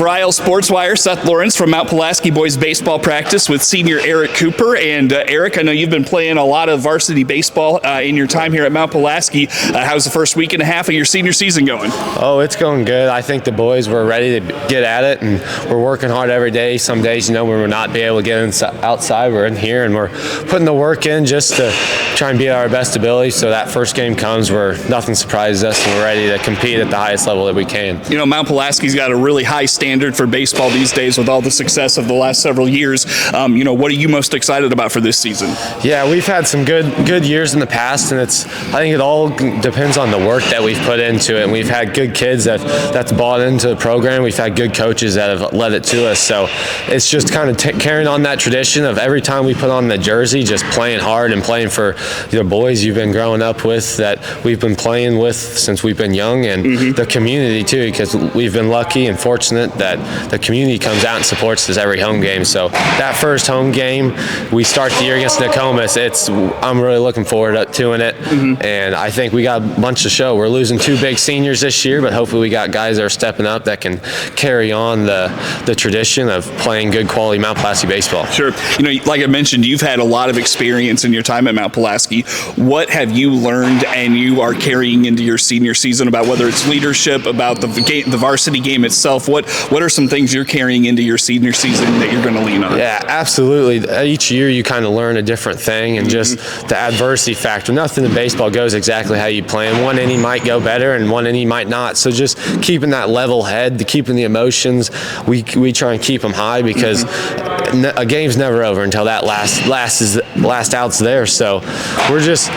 IL Sports Wire, Seth Lawrence from Mount Pulaski boys baseball practice with senior Eric Cooper. And Eric, I know you've been playing a lot of varsity baseball in your time here at Mount Pulaski. How's the first week and a half of your senior season going? Oh, it's going good. I think the boys were ready to get at it, and we're working hard every day. Some days, when we're not be able to get outside, we're in here, and we're putting the work in just to try and be at our best ability. So that first game comes where nothing surprises us, and we're ready to compete at the highest level that we can. Mount Pulaski's got a really high standard for baseball these days with all the success of the last several years. What are you most excited about for this season? Yeah, we've had some good years in the past, and I think it all depends on the work that we've put into it. And we've had good kids that's bought into the program. We've had good coaches that have led it to us. So it's just kind of carrying on that tradition of every time we put on the jersey, just playing hard and playing for the boys you've been growing up with, that we've been playing with since we've been young, and the community too, because we've been lucky and fortunate that the community comes out and supports us every home game. So that first home game, we start the year against Nokomis. I'm really looking forward to it, and I think we got a bunch to show. We're losing 2 big seniors this year, but hopefully we got guys that are stepping up that can carry on the tradition of playing good quality Mount Pulaski baseball. Sure. Like I mentioned, you've had a lot of experience in your time at Mount Pulaski. What have you learned and you are carrying into your senior season about whether it's leadership, about the varsity game itself? What are some things you're carrying into your senior season that you're going to lean on? Yeah, absolutely. Each year you kind of learn a different thing, and just the adversity factor. Nothing in baseball goes exactly how you plan. One inning might go better and one inning might not. So just keeping that level head, keeping the emotions, we try and keep them high, because a game's never over until that last out's there. So we're just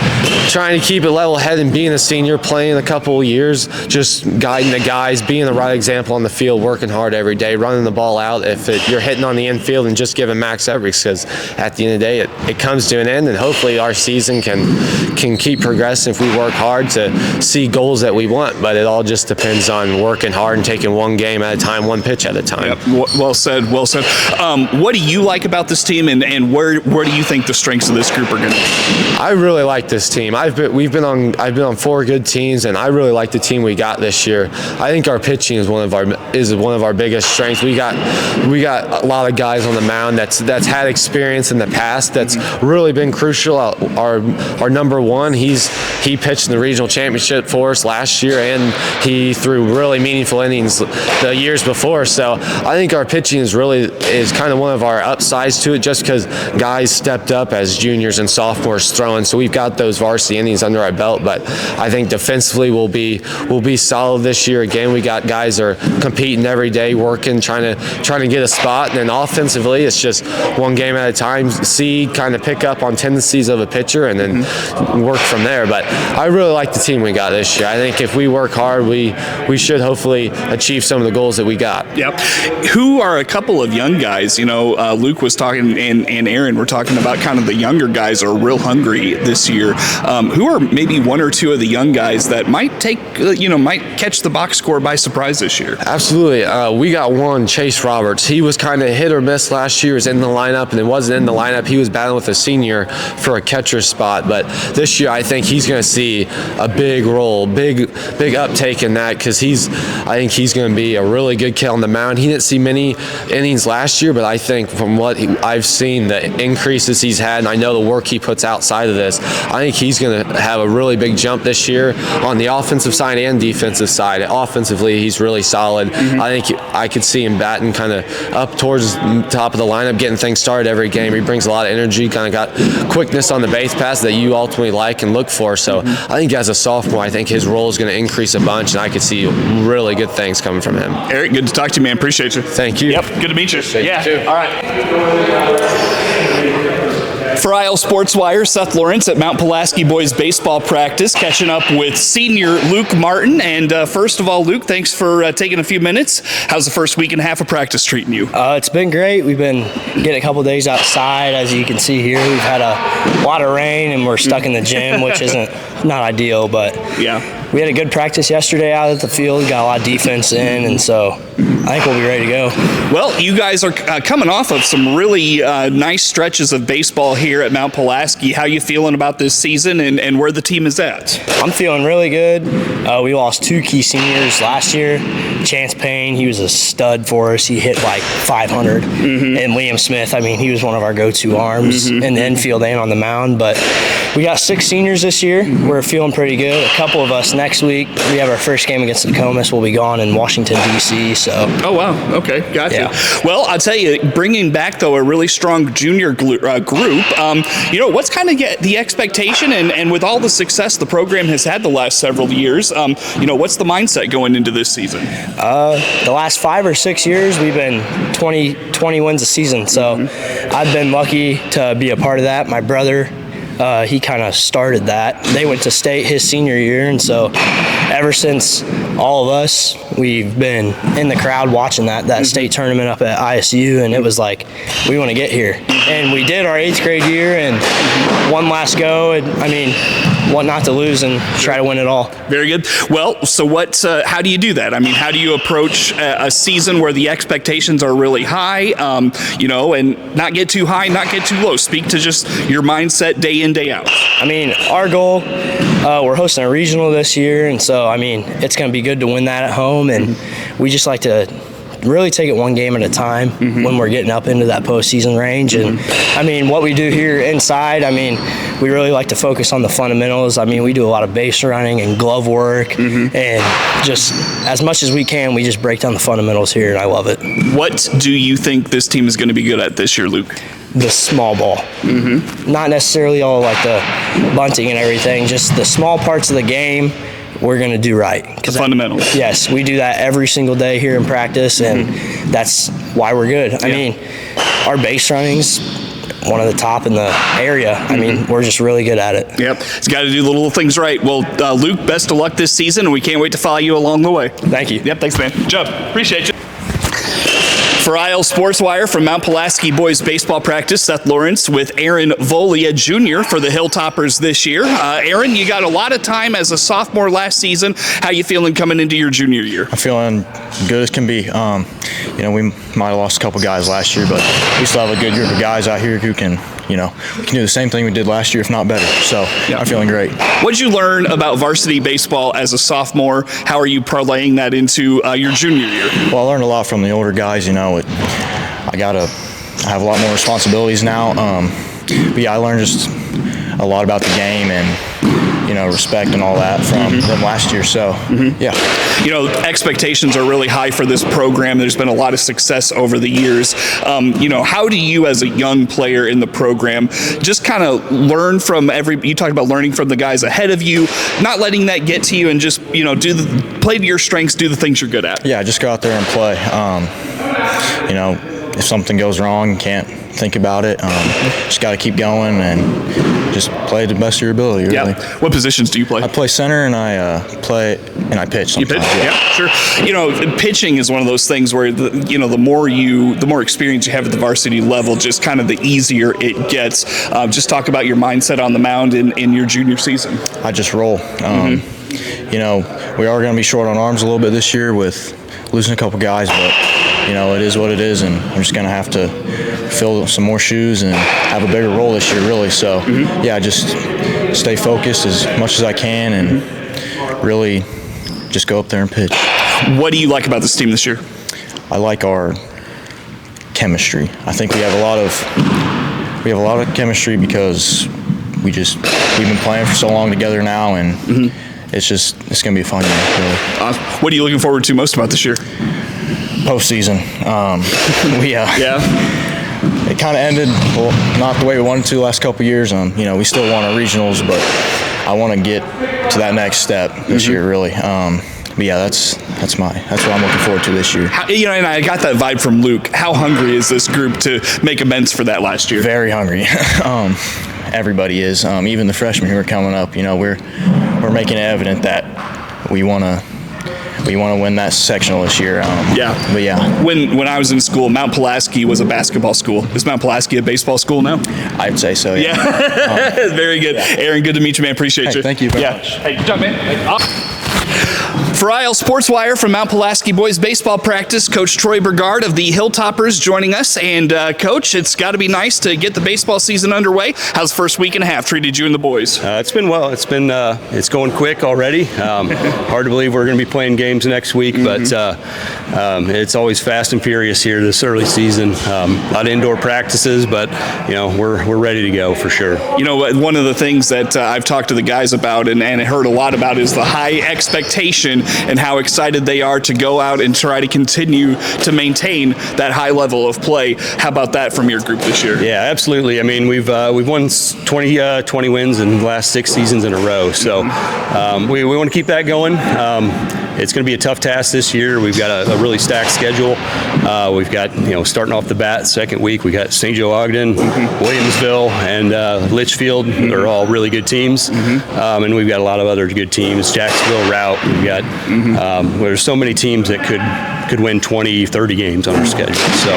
trying to keep it level head, and being a senior, playing a couple of years, just guiding the guys, being the right example on the field, working hard every day, running the ball out if you're hitting on the infield, and just giving max efforts, because at the end of the day it comes to an end, and hopefully our season can keep progressing if we work hard to see goals that we want. But it all just depends on working hard and taking one game at a time, one pitch at a time. Yep. Well said. What do you like about this team, and where do you think the strengths of this group are going to be? I really like this team. I've been on 4 good teams, and I really like the team we got this year. I think our pitching is one of our biggest strengths. We got a lot of guys on the mound that's had experience in the past that's really been crucial. Our number one, he pitched in the regional championship for us last year, and he threw really meaningful innings the years before. So I think our pitching is kind of one of our upsides to it, just because guys stepped up as juniors and sophomores throwing. So we've got those varsity innings under our belt. But I think defensively we'll be solid this year. Again, we got guys that are competing every day, working, trying to get a spot. And then offensively, it's just one game at a time. Kind of pick up on tendencies of a pitcher, and then work from there. But I really like the team we got this year. I think if we work hard, we should hopefully achieve some of the goals that we got. Yep. Who are a couple of young guys? Luke was talking, and Aaron were talking about kind of the younger guys are real hungry this year. Who are maybe 1 or 2 of the young guys that might catch the box score by surprise this year? Absolutely. We got one, Chase Roberts. He was kind of hit or miss last year. He was in the lineup, and it wasn't in the lineup. He was battling with a senior for a catcher spot. But this year, I think he's going to see a big role, big uptake in that, because I think he's going to be a really good kid on the mound. He didn't see many innings last year, but I think from what I've seen, the increases he's had, and I know the work he puts outside of this, I think he's going to have a really big jump this year on the offensive side and defensive side. Offensively, he's really solid. I think I could see him batting kind of up towards the top of the lineup, getting things started every game. He brings a lot of energy, kind of got quickness on the base pass that you ultimately like and look for. So I think as a sophomore, I think his role is going to increase a bunch, and I could see really good things coming from him. Eric, good to talk to you, man. Appreciate you. Thank you. Yep, good to meet you. Thank you too. All right. For IL Sports Wire, Seth Lawrence at Mount Pulaski boys baseball practice, catching up with senior Luke Martin. And first of all, Luke, thanks for taking a few minutes. How's the first week and a half of practice treating you? It's been great. We've been getting a couple days outside. As you can see here, we've had a lot of rain, and we're stuck in the gym, which isn't not ideal, but yeah. we had a good practice yesterday out at the field, got a lot of defense in, and so I think we'll be ready to go. Well, you guys are coming off of some really nice stretches of baseball here at Mount Pulaski. How you feeling about this season and where the team is at? I'm feeling really good. We lost 2 key seniors last year. Chance Payne, he was a stud for us. He hit like 500. And Liam Smith, I mean, he was one of our go-to arms in the infield and on the mound. But we got 6 seniors this year. We're feeling pretty good. A couple of us next week, we have our first game against Nokomis. We'll be gone in Washington, D.C. So. Oh, wow. Okay. Gotcha. Yeah. Well, I'll tell you, bringing back, though, a really strong junior group, what's kind of the expectation and with all the success the program has had the last several years, what's the mindset going into this season? The last 5 or 6 years, we've been 20 wins a season. So I've been lucky to be a part of that. My brother, he kind of started that. They went to state his senior year, and so ever since all of us, we've been in the crowd watching that state tournament up at ISU, and it was like, we want to get here. And we did our 8th grade year, and one last go, and I mean, what not to lose and try to win it all. Very good. Well, so how do you do that? I mean, how do you approach a season where the expectations are really high, and not get too high, not get too low? Speak to just your mindset day in, day out. I mean, our goal, we're hosting a regional this year, and so, I mean, it's going to be good to win that at home, and we just like to really take it one game at a time when we're getting up into that postseason range. And I mean, what we do here inside, I mean, we really like to focus on the fundamentals. I mean, we do a lot of base running and glove work, and just as much as we can, we just break down the fundamentals here, and I love it. What do you think this team is going to be good at this year, Luke? The small ball. Not necessarily all like the bunting and everything, just the small parts of the game we're going to do right. The fundamentals. Yes, we do that every single day here in practice, and that's why we're good. I mean, our base running's one of the top in the area. I mean, we're just really good at it. Yep, it's got to do the little things right. Well, Luke, best of luck this season, and we can't wait to follow you along the way. Thank you. Yep, thanks, man. Good job. Appreciate you. For IL Sports Wire from Mount Pulaski boys baseball practice, Seth Lawrence with Aaron Volia Jr. for the Hilltoppers this year. Aaron, you got a lot of time as a sophomore last season. How you feeling coming into your junior year? I'm feeling good as can be. We might have lost a couple guys last year, but we still have a good group of guys out here who can, we can do the same thing we did last year, if not better. So I'm feeling great. What did you learn about varsity baseball as a sophomore? How are you parlaying that into your junior year? Well, I learned a lot from the older guys. I have a lot more responsibilities now. But yeah, I learned just a lot about the game and respect and all that from last year. So yeah. Expectations are really high for this program. There's been a lot of success over the years. How do you, as a young player in the program, just kind of learn from you talk about learning from the guys ahead of you, not letting that get to you, and just, play to your strengths, do the things you're good at? Yeah, just go out there and play. If something goes wrong, you can't think about it. Just got to keep going and just play to the best of your ability, really. Yeah. What positions do you play? I play center, and I pitch sometimes. You pitch? Yeah, sure. Pitching is one of those things where the more experience you have at the varsity level, just kind of the easier it gets. Just talk about your mindset on the mound in your junior season. I just roll. We are going to be short on arms a little bit this year with losing a couple guys, but it is what it is, and I'm just going to have to fill some more shoes and have a bigger role this year, really. So, yeah, just stay focused as much as I can and really just go up there and pitch. What do you like about this team this year? I like our chemistry. I think we have a lot of chemistry because we've been playing for so long together now, and it's going to be a fun year, really. Awesome. What are you looking forward to most about this year? Postseason. It kind of ended not the way we wanted to the last couple of years. We still won our regionals, but I want to get to that next step this year, really. But yeah, that's what I'm looking forward to this year. And I got that vibe from Luke. How hungry is this group to make amends for that last year? Very hungry. Everybody is. Even the freshmen who are coming up. We're making it evident that we want to win that sectional this year. But yeah. When I was in school, Mount Pulaski was a basketball school. Is Mount Pulaski a baseball school now? I'd say so, yeah. Very good. Yeah. Aaron, good to meet you, man. Appreciate you. Thank you very much. Hey, good job, man. For IL Sportswire from Mount Pulaski boys baseball practice, Coach Troy Burgard of the Hilltoppers joining us. And Coach, it's got to be nice to get the baseball season underway. How's the first week and a half treated you and the boys? It's been well. It's going quick already. Hard to believe we're going to be playing games next week, but it's always fast and furious here this early season. A lot of indoor practices, but we're ready to go for sure. One of the things that I've talked to the guys about and heard a lot about is the high expectation and how excited they are to go out and try to continue to maintain that high level of play. How about that from your group this year? Yeah, absolutely. I mean, we've won 20 wins in the last 6 seasons in a row, so we want to keep that going. It's going to be a tough task this year. We've got a really stacked schedule. We've got, starting off the bat, second week, we got St. Joe Ogden, Williamsville, and Litchfield are all really good teams. And we've got a lot of other good teams. Jacksonville, Route. We've got there's so many teams that could win 20, 30 games on our schedule. So,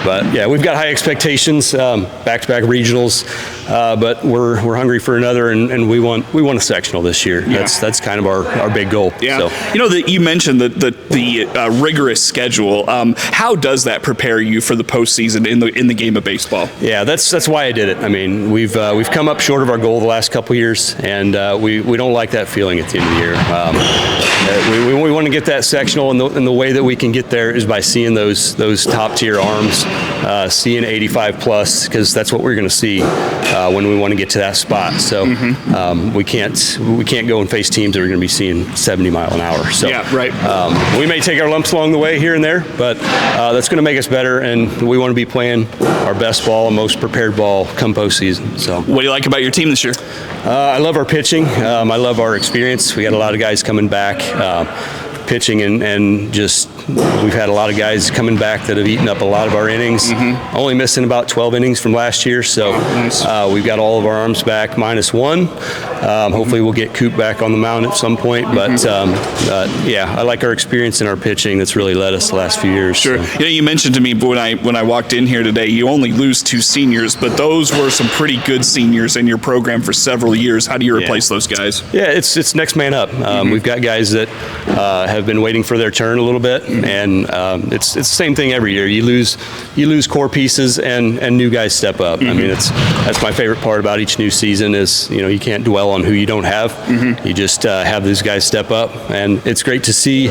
but yeah, we've got high expectations, back-to-back regionals, but we're hungry for another, and we want a sectional this year. Yeah. That's kind of our big goal. Yeah. So. You mentioned the rigorous schedule. How does that prepare you for the postseason in the game of baseball? Yeah, that's why I did it. I mean, we've come up short of our goal the last couple years, and we don't like that feeling at the end of the year. We want to get that sectional, and the way that we can get there is by seeing those top tier arms, seeing 85 plus, because that's what we're going to see when we want to get to that spot. So we can't go and face teams that are going to be seeing 70 mile an hour. So yeah, right. We may take our lumps along the way here and there, but that's going to make us better, and we want to be playing our best ball and most prepared ball come postseason. So what do you like about your team this year? I love our pitching. I love our experience. We got a lot of guys coming back, pitching, and just we've had a lot of guys coming back that have eaten up a lot of our innings. Only missing about 12 innings from last year, so we've got all of our arms back -1. Hopefully we'll get Coop back on the mound at some point, but yeah, I like our experience in our pitching that's really led us the last few years. Sure. So. You mentioned to me when I walked in here today, you only lose 2 seniors, but those were some pretty good seniors in your program for several years. How do you replace those guys? Yeah, it's next man up. We've got guys that have been waiting for their turn a little bit, and it's the same thing every year. You lose core pieces, and new guys step up. I mean, that's my favorite part about each new season is you can't dwell on who you don't have. You just have these guys step up, and it's great to see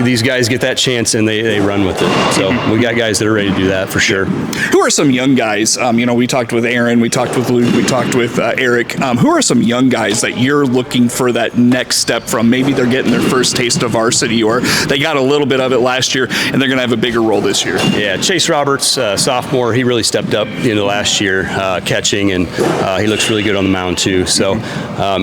these guys get that chance and they run with it. So we got guys that are ready to do that for sure. Who are some young guys? We talked with Aaron, we talked with Luke, we talked with Eric. Who are some young guys that you're looking for that next step from? Maybe they're getting their first taste of varsity, or they got a little bit of it last year and they're going to have a bigger role this year. Yeah, Chase Roberts, sophomore, he really stepped up last year catching, and he looks really good on the mound too. So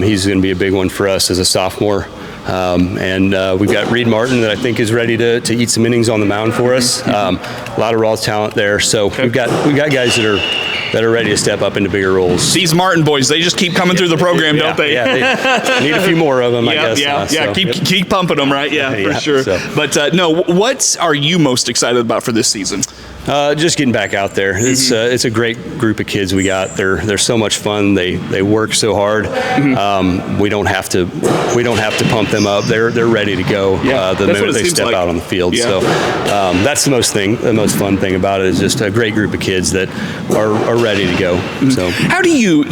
he's going to be a big one for us as a sophomore. And we've got Reed Martin that I think is ready to eat some innings on the mound for us. A lot of raw talent there. So we've got guys that are ready to step up into bigger roles. These Martin boys, they just keep coming through the program, don't they? Yeah, they need a few more of them, I guess. Yeah. Keep pumping them, right? Yeah, for sure. So. But what are you most excited about for this season? Just getting back out there. It's a great group of kids we got. They're so much fun. They work so hard. We don't have to pump them up. They're ready to go the minute they step out on the field. Yeah. So that's the most fun thing about it is just a great group of kids that are ready to go. So how do you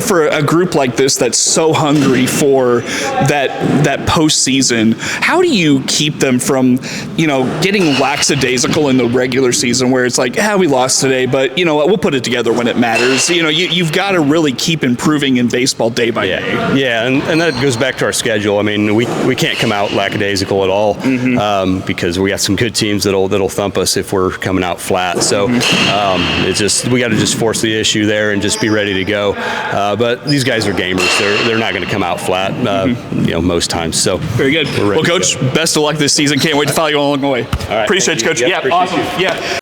for a group like this that's so hungry for that postseason, how do you keep them from getting lackadaisical in the regular season? Where it's like, we lost today, but you know what, we'll put it together when it matters. You've got to really keep improving in baseball day by day. Yeah, and that goes back to our schedule. I mean, we can't come out lackadaisical at all because we got some good teams that'll thump us if we're coming out flat. So it's just we got to just force the issue there and just be ready to go. But these guys are gamers. They're not going to come out flat, most times. So very good. Well, Coach, best of luck this season. Can't wait to follow you along the way. All right, appreciate you, Coach. Yep, awesome. You. Yeah.